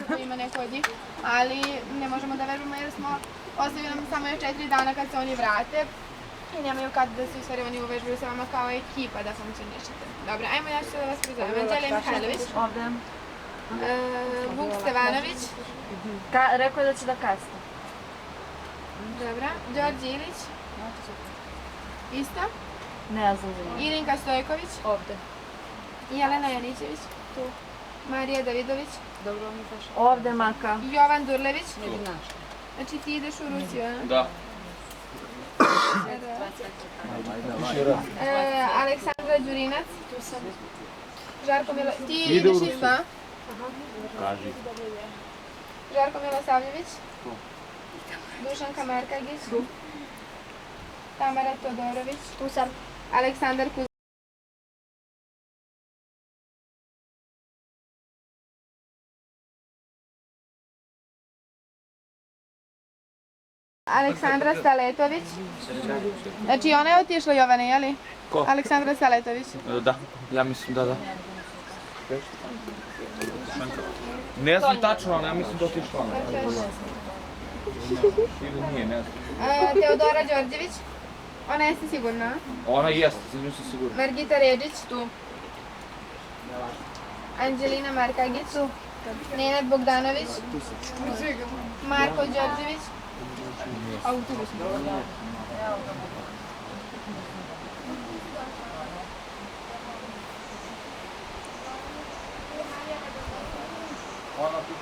to ima neko od njih, ali ne možemo da verujemo jer smo ostavili nam samo još 4 dana kad se oni vrate i nemaju kad da se u stvari oni uvežbaju sa vama kao ekipa da funkcionišete. Dobro, ajmo ja ću da vas prizovem. Anđelija Mihajlović. Ovde. Vuk Stevanović. Rekao je da će da kasne. Dobra. Đorđe Ilić. Isto. Ne znam za njih. Irinka Stojković. Ovde. Jelena Janićević. Tu. Marija Davidović. Dobro, mi zašao. Ovde Maka. Jovan Durlević. Ne bi našao. Znači ti ideš u Rusiju, a? Da. Aleksandra Đurinac. Tu sam. Žarko Milo... Ti ideš isto, a? Kaži. Žarko Milosavljević. Dušanka Markagić. Tamara Todorović. Tu sam. Aleksandar Kuzmanović. Aleksandra Staletović. Znači ona je otišla, Jovane, jeli? Ko? Aleksandra Staletović. Da, ja mislim da. Ne znam tačno, ali ja mislim da otišla ona. Ili nije, ne znam. Teodora Đorđević. Ona jeste sigurna, a? Ona jeste, sam sigurno. Margita Ređić. Tu. Anđelina Markagić. Tu. Nenad Bogdanović. Marko Đorđević. Autobus. Ona tu.